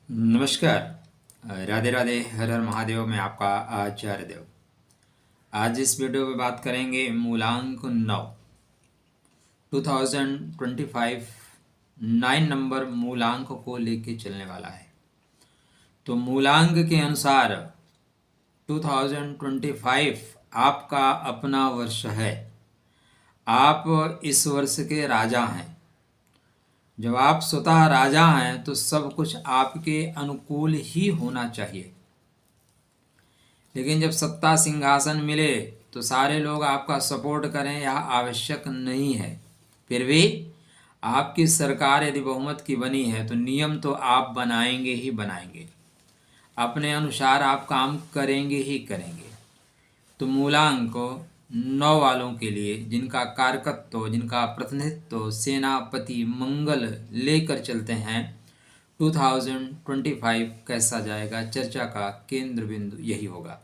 नमस्कार। राधे राधे, हर हर महादेव। मैं आपका आचार्य देव। आज इस वीडियो में बात करेंगे मूलांक 9 2025 9 नंबर मूलांक को लेके चलने वाला है। तो मूलांक के अनुसार 2025 आपका अपना वर्ष है। आप इस वर्ष के राजा हैं। जब आप स्वतः राजा हैं तो सब कुछ आपके अनुकूल ही होना चाहिए। लेकिन जब सत्ता सिंहासन मिले तो सारे लोग आपका सपोर्ट करें यह आवश्यक नहीं है। फिर भी आपकी सरकार यदि बहुमत की बनी है तो नियम तो आप बनाएंगे ही बनाएंगे। अपने अनुसार आप काम करेंगे ही करेंगे। तो मूलांक 9 वालों के लिए जिनका कारकत्व, जिनका प्रतिनिधित्व सेनापति मंगल लेकर चलते हैं, 2025 कैसा जाएगा, चर्चा का केंद्र बिंदु यही होगा।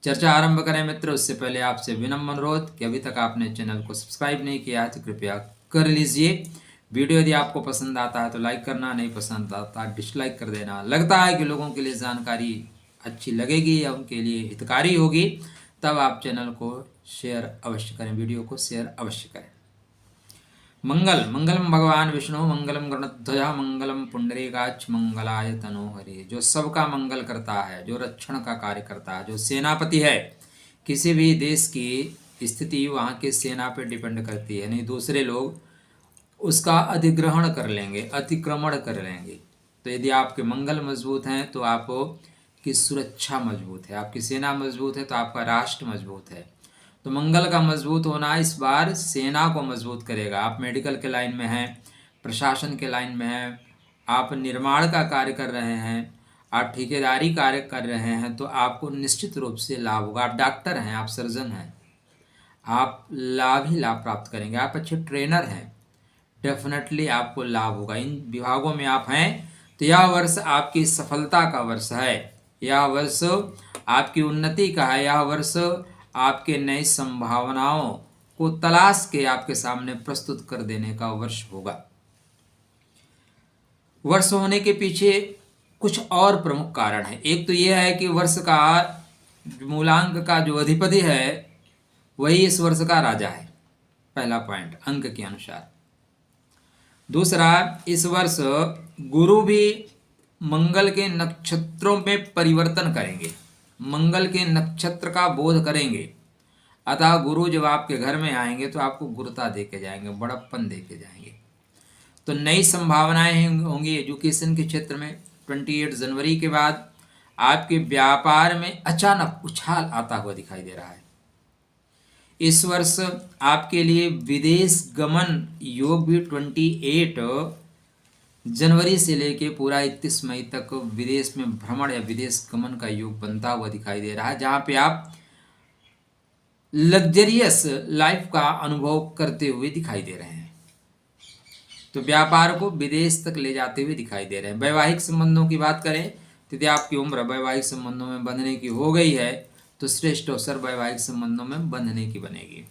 चर्चा आरंभ करें मित्र, उससे पहले आपसे विनम्र अनुरोध कि अभी तक आपने चैनल को सब्सक्राइब नहीं किया है तो कृपया कर लीजिए। वीडियो यदि आपको पसंद आता है तो लाइक करना, नहीं पसंद आता डिसलाइक कर देना। लगता है कि लोगों के लिए जानकारी अच्छी लगेगी या उनके लिए हितकारी होगी तब आप चैनल को शेयर अवश्य करें, वीडियो को शेयर अवश्य करें। मंगलम भगवान विष्णु मंगलम गरुड़ध्वज मंगलम पुंडरीकाक्ष मंगलाय तनोहरे। जो सबका मंगल करता है, जो रक्षण का कार्य करता है, जो सेनापति है। किसी भी देश की स्थिति वहाँ के सेना पर डिपेंड करती है, नहीं दूसरे लोग उसका अधिग्रहण कर लेंगे, अतिक्रमण कर लेंगे। तो यदि आपके मंगल मजबूत हैं तो आपकी सुरक्षा मजबूत है, आपकी सेना मजबूत है तो आपका राष्ट्र मजबूत है। तो मंगल का मजबूत होना इस बार सेना को मजबूत करेगा। आप मेडिकल के लाइन में हैं, प्रशासन के लाइन में हैं, आप निर्माण का कार्य कर रहे हैं, आप ठेकेदारी कार्य कर रहे हैं तो आपको निश्चित रूप से लाभ होगा। आप डॉक्टर हैं, आप सर्जन हैं, आप लाभ ही लाभ प्राप्त करेंगे। आप अच्छे ट्रेनर हैं, डेफिनेटली आपको लाभ होगा। इन विभागों में आप हैं तो यह वर्ष आपकी सफलता का वर्ष है, यह वर्ष आपकी उन्नति का है, यह वर्ष आपके नई संभावनाओं को तलाश के आपके सामने प्रस्तुत कर देने का वर्ष होगा। वर्ष होने के पीछे कुछ और प्रमुख कारण है। एक तो यह है कि वर्ष का मूलांक का जो अधिपति है वही इस वर्ष का राजा है, पहला पॉइंट अंक के अनुसार। दूसरा, इस वर्ष गुरु भी मंगल के नक्षत्रों में परिवर्तन करेंगे, मंगल के नक्षत्र का बोध करेंगे। अतः गुरु जब आपके घर में आएंगे तो आपको गुरुता दे के जाएंगे, बड़प्पन दे के जाएंगे। तो नई संभावनाएं होंगी एजुकेशन के क्षेत्र में। 28 जनवरी के बाद आपके व्यापार में अचानक उछाल आता हुआ दिखाई दे रहा है। इस वर्ष आपके लिए विदेश गमन योग भी 28 जनवरी से लेके पूरा 31 मई तक विदेश में भ्रमण या विदेश गमन का योग बनता हुआ दिखाई दे रहा है, जहां पे आप लग्जरियस लाइफ का अनुभव करते हुए दिखाई दे रहे हैं। तो व्यापार को विदेश तक ले जाते हुए दिखाई दे रहे हैं। वैवाहिक संबंधों की बात करें तो यदि आपकी उम्र वैवाहिक संबंधों में बंधने की हो गई है तो श्रेष्ठ अवसर वैवाहिक संबंधों में बंधने की बनेगी।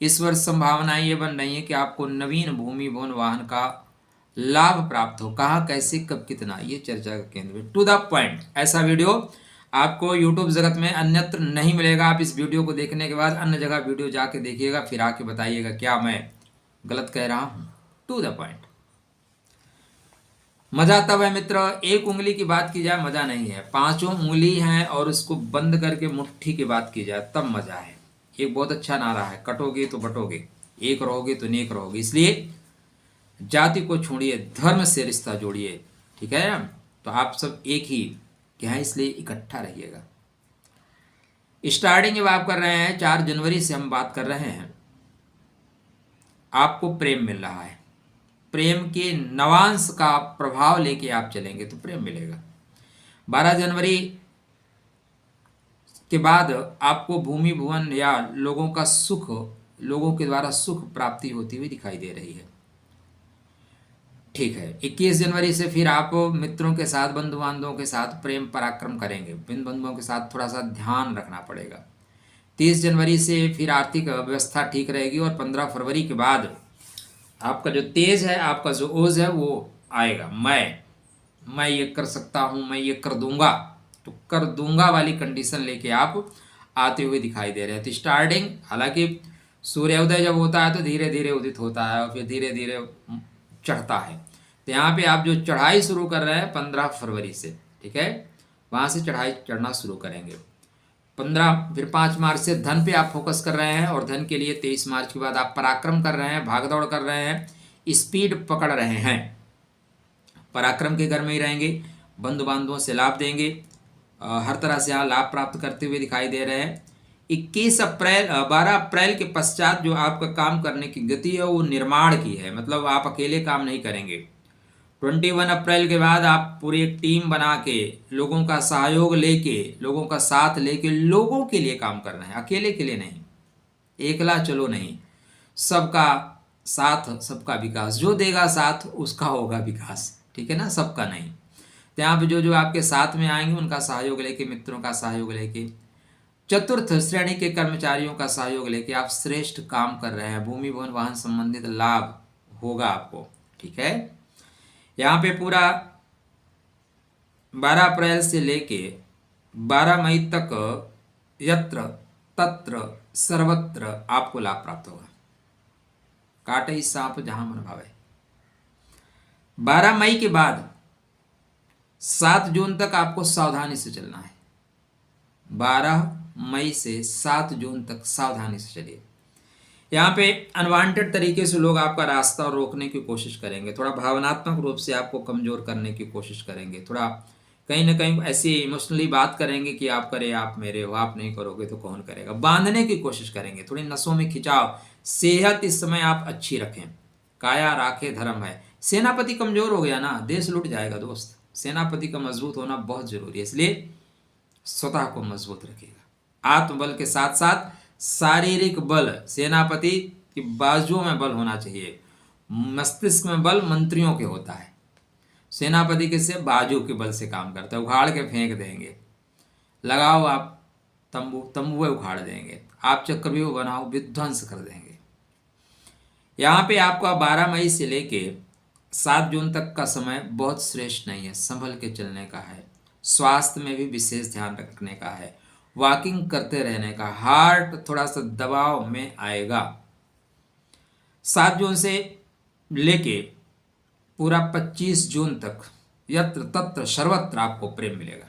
इस वर्ष संभावनाएं ये बन रही है कि आपको नवीन भूमि भवन वाहन का लाभ प्राप्त हो। कहाँ, कैसे, कब, कितना, ये चर्चा का केंद्र है। To the point. ऐसा वीडियो आपको यूट्यूब जगत में अन्यत्र नहीं मिलेगा। आप इस वीडियो को देखने के बाद अन्य जगह वीडियो जाके देखिएगा, फिर आके बताइएगा क्या मैं गलत कह रहा हूँ। To the point. मजा तब है मित्र, एक उंगली की बात की जाए मजा नहीं है, 5 उंगली हैं और उसको बंद करके मुट्ठी की बात की जाए तब मजा है। एक बहुत अच्छा नारा है, कटोगे तो बटोगे, एक रहोगे तो नेक रहोगे। इसलिए जाति को छोड़िए, धर्म से रिश्ता जोड़िए, ठीक है। तो आप सब एक ही क्या है, इसलिए इकट्ठा रहिएगा। स्टार्टिंग जब आप कर रहे हैं 4 जनवरी से हम बात कर रहे हैं, आपको प्रेम मिल रहा है। प्रेम के नवांश का प्रभाव लेके आप चलेंगे तो प्रेम मिलेगा। 12 जनवरी के बाद आपको भूमि भवन या लोगों का सुख, लोगों के द्वारा सुख प्राप्ति होती हुई दिखाई दे रही है, ठीक है। 21 जनवरी से फिर आप मित्रों के साथ, बंधु बांधवों के साथ प्रेम पराक्रम करेंगे। बंधुओं के साथ थोड़ा सा ध्यान रखना पड़ेगा। 30 जनवरी से फिर आर्थिक व्यवस्था ठीक रहेगी और 15 फरवरी के बाद आपका जो तेज है, आपका जो ओज है वो आएगा। मैं ये कर सकता हूँ, मैं ये कर दूंगा, तो कर दूंगा वाली कंडीशन लेके आप आते हुए दिखाई दे रहे हैं। तो स्टार्टिंग, हालांकि सूर्योदय जब होता है तो धीरे धीरे उदित होता है और फिर धीरे धीरे चढ़ता है। तो यहाँ पे आप जो चढ़ाई शुरू कर रहे हैं 15 फरवरी से, ठीक है, वहाँ से चढ़ाई चढ़ना शुरू करेंगे 15, फिर 5 मार्च से धन पे आप फोकस कर रहे हैं, और धन के लिए 23 मार्च के बाद आप पराक्रम कर रहे हैं, भागदौड़ कर रहे हैं, स्पीड पकड़ रहे हैं। पराक्रम के घर में ही रहेंगे, बंधु बांधवों से लाभ देंगे, हर तरह से यहाँ लाभ प्राप्त करते हुए दिखाई दे रहे हैं। 12 अप्रैल के पश्चात जो आपका काम करने की गति है वो निर्माण की है, मतलब आप अकेले काम नहीं करेंगे। 21 अप्रैल के बाद आप पूरी एक टीम बना के, लोगों का सहयोग लेके, लोगों का साथ लेके, लोगों के लिए काम करना है, अकेले के लिए नहीं, एकला चलो नहीं, सबका साथ सबका विकास, जो देगा साथ उसका होगा विकास, ठीक है ना, सबका नहीं। तो यहाँ पे जो जो आपके साथ में आएंगे उनका सहयोग लेके, मित्रों का सहयोग लेके, चतुर्थ श्रेणी के कर्मचारियों का सहयोग लेके आप श्रेष्ठ काम कर रहे हैं। भूमि भवन वाहन संबंधित लाभ होगा आपको, ठीक है। यहाँ पे पूरा 12 अप्रैल से लेके 12 मई तक यत्र तत्र सर्वत्र आपको लाभ प्राप्त होगा। काटे ही सांप जहां मन भावे। 12 मई के बाद 7 जून तक आपको सावधानी से चलना है। 12 मई से 7 जून तक सावधानी से चलिए। यहाँ पे अनवांटेड तरीके से लोग आपका रास्ता रोकने की कोशिश करेंगे, थोड़ा भावनात्मक रूप से आपको कमजोर करने की कोशिश करेंगे, थोड़ा कहीं ना कहीं ऐसी इमोशनली बात करेंगे कि आप करें, आप मेरे हो, आप नहीं करोगे तो कौन करेगा, बांधने की कोशिश करेंगे, थोड़ी नसों में खिंचाव। सेहत इस समय आप अच्छी रखें, काया राखे धर्म है। सेनापति कमजोर हो गया ना, देश लुट जाएगा दोस्त। सेनापति का मजबूत होना बहुत जरूरी है, इसलिए स्वतः को मजबूत रखिएगा। आत्मबल के साथ साथ शारीरिक बल, सेनापति की बाजुओं में बल होना चाहिए। मस्तिष्क में बल मंत्रियों के होता है, सेनापति के से बाजू के बल से काम करता है। उखाड़ के फेंक देंगे, लगाओ आप तंबू, तंबुए उखाड़ देंगे, आप चक्रव्यूह बनाओ, विध्वंस कर देंगे। यहाँ पे आपका 12 मई से लेके 7 जून तक का समय बहुत श्रेष्ठ नहीं है, संभल के चलने का है। स्वास्थ्य में भी विशेष ध्यान रखने का है, वॉकिंग करते रहने का। हार्ट थोड़ा सा दबाव में आएगा। 7 जून से लेके पूरा 25 जून तक यत्र तत्र सर्वत्र आपको प्रेम मिलेगा,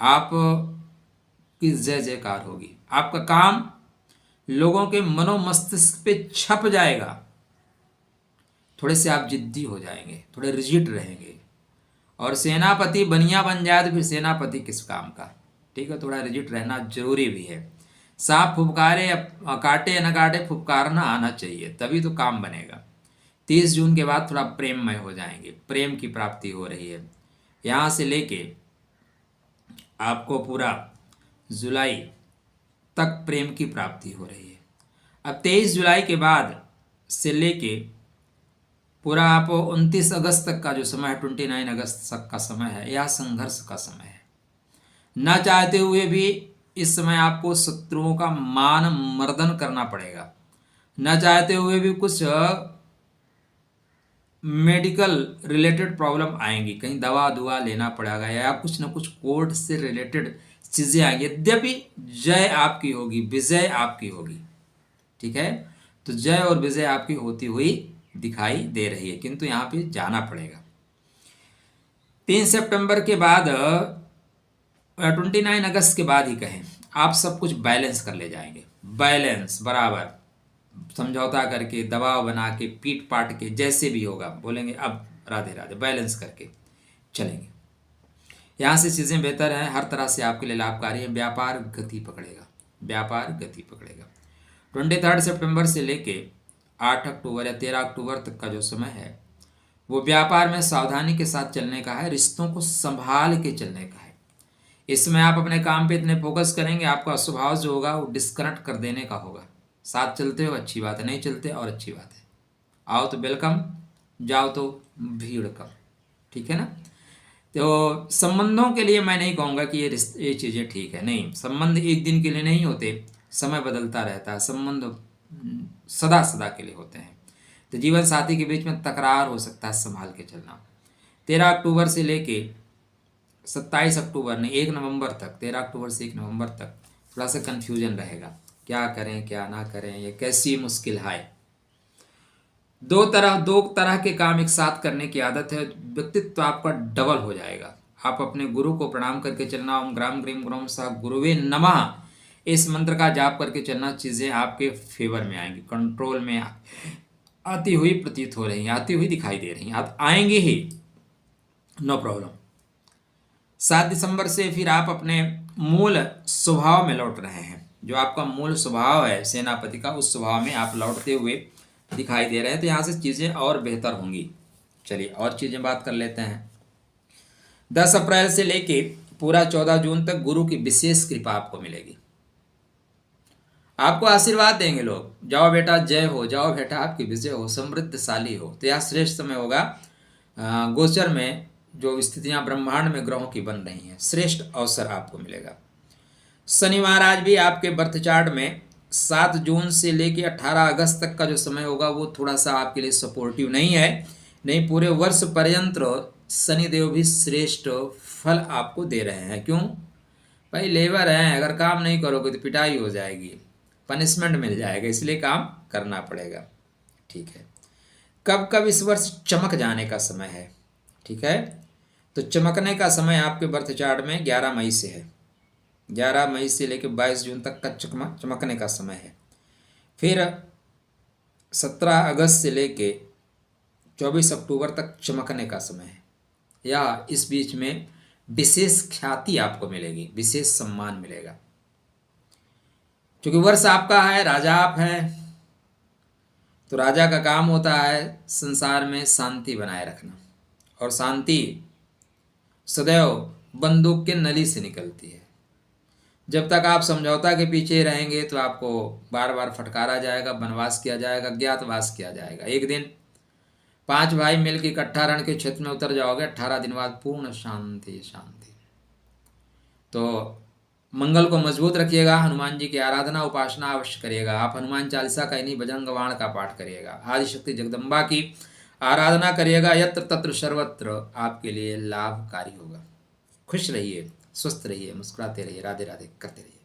आप की जय जयकार होगी। आपका काम लोगों के मनोमस्तिष्क पे छप जाएगा। थोड़े से आप जिद्दी हो जाएंगे, थोड़े रिजिड रहेंगे। और सेनापति बनिया बन जाए तो फिर सेनापति किस काम का, ठीक है, थोड़ा रिजिड रहना जरूरी भी है। सांप फुफकारे या काटे या न काटे, फुफकारना आना चाहिए, तभी तो काम बनेगा। 30 जून के बाद थोड़ा प्रेममय हो जाएंगे, प्रेम की प्राप्ति हो रही है। यहाँ से लेके आपको पूरा जुलाई तक प्रेम की प्राप्ति हो रही है। अब 23 जुलाई के बाद से लेके पूरा आप 29 अगस्त तक का जो समय है, 29 अगस्त तक का समय है, यह संघर्ष का समय है। न चाहते हुए भी इस समय आपको शत्रुओं का मान मर्दन करना पड़ेगा। न चाहते हुए भी कुछ मेडिकल रिलेटेड प्रॉब्लम आएंगी, कहीं दवा दुआ लेना पड़ेगा, या कुछ न कुछ कोर्ट से रिलेटेड चीज़ें आएंगी। यद्यपि जय आपकी होगी, विजय आपकी होगी, ठीक है, तो जय और विजय आपकी होती हुई दिखाई दे रही है, किंतु यहाँ पे जाना पड़ेगा। 3 सितंबर के बाद 29 अगस्त के बाद ही कहें, आप सब कुछ बैलेंस कर ले जाएंगे। बैलेंस बराबर समझौता करके, दबाव बना के, पीट पाट के, जैसे भी होगा बोलेंगे अब राधे राधे, बैलेंस करके चलेंगे। यहाँ से चीज़ें बेहतर हैं, हर तरह से आपके लिए लाभकारी है। व्यापार गति पकड़ेगा, व्यापार गति पकड़ेगा। 23 सितंबर से लेके 8 अक्टूबर या 13 अक्टूबर तक का जो समय है वो व्यापार में सावधानी के साथ चलने का है, रिश्तों को संभाल के चलने का है। इसमें आप अपने काम पे इतने फोकस करेंगे, आपका स्वभाव जो होगा वो डिस्कनेक्ट कर देने का होगा। साथ चलते हो अच्छी बात है, नहीं चलते और अच्छी बात है। आओ तो वेलकम, जाओ तो भीड़ कम, ठीक है ना। तो संबंधों के लिए मैं नहीं कहूँगा कि ये चीज़ें ठीक है, नहीं। संबंध एक दिन के लिए नहीं होते, समय बदलता रहता है। संबंध सदा सदा के लिए होते हैं। तो जीवन साथी के बीच में तकरार हो सकता है, संभाल के चलना। 13 अक्टूबर से लेके 27 अक्टूबर नहीं 1 नवंबर तक, 13 अक्टूबर से 1 नवंबर तक थोड़ा सा कन्फ्यूजन रहेगा, क्या करें क्या ना करें, ये कैसी मुश्किल है। दो तरह के काम एक साथ करने की आदत है, व्यक्तित्व आपका डबल हो जाएगा। आप अपने गुरु को प्रणाम करके चलना, ओम ग्राम ग्रीम ग्रोम सा गुरुवे नमः इस मंत्र का जाप करके चलना, चीज़ें आपके फेवर में आएंगी, कंट्रोल में आती हुई प्रतीत हो रही हैं, आती हुई दिखाई दे रही हैं, आप आएंगे ही, नो प्रॉब्लम। 7 दिसंबर से फिर आप अपने मूल स्वभाव में लौट रहे हैं, जो आपका मूल स्वभाव है सेनापति का, उस स्वभाव में आप लौटते हुए दिखाई दे रहे हैं, तो यहाँ से चीज़ें और बेहतर होंगी। चलिए और चीज़ें बात कर लेते हैं। 10 अप्रैल से लेके पूरा 14 जून तक गुरु की विशेष कृपा आपको मिलेगी, आपको आशीर्वाद देंगे लोग, जाओ बेटा जय हो, जाओ बेटा आपकी विजय हो, समृद्धशाली हो। तो यह श्रेष्ठ समय होगा। गोचर में जो स्थितियां ब्रह्मांड में ग्रहों की बन रही हैं, श्रेष्ठ अवसर आपको मिलेगा। शनि महाराज भी आपके बर्थ चार्ट में 7 जून से लेके 18 अगस्त तक का जो समय होगा वो थोड़ा सा आपके लिए सपोर्टिव नहीं है, नहीं पूरे वर्ष पर्यंत शनिदेव भी श्रेष्ठ फल आपको दे रहे हैं। क्यों भाई, लेबर हैं, अगर काम नहीं करोगे तो पिटाई हो जाएगी, पनिशमेंट मिल जाएगा, इसलिए काम करना पड़ेगा। ठीक है, कब कब इस वर्ष चमक जाने का समय है, ठीक है, तो चमकने का समय आपके बर्थ चार्ट में 11 मई से है, 11 मई से लेकर 22 जून तक का चमकने का समय है। फिर 17 अगस्त से लेके 24 अक्टूबर तक चमकने का समय है, या इस बीच में विशेष ख्याति आपको मिलेगी, विशेष सम्मान मिलेगा, क्योंकि वर्ष आपका है, राजा आप हैं, तो राजा का काम होता है संसार में शांति बनाए रखना, और शांति सदैव बंदूक के नली से निकलती है। जब तक आप समझौता के पीछे रहेंगे तो आपको बार बार फटकारा जाएगा, वनवास किया जाएगा, ज्ञातवास किया जाएगा। एक दिन 5 भाई मिलकर इकट्ठा रण के क्षेत्र में उतर जाओगे, 18 दिन बाद पूर्ण शांति शांति। तो मंगल को मजबूत रखिएगा, हनुमान जी की आराधना उपासना अवश्य करिएगा। आप हनुमान चालीसा का नहीं बजरंग बाण का पाठ करिएगा, आदिशक्ति जगदम्बा की आराधना करिएगा, यत्र तत्र सर्वत्र आपके लिए लाभकारी होगा। खुश रहिए, स्वस्थ रहिए, मुस्कुराते रहिए, राधे राधे करते रहिए।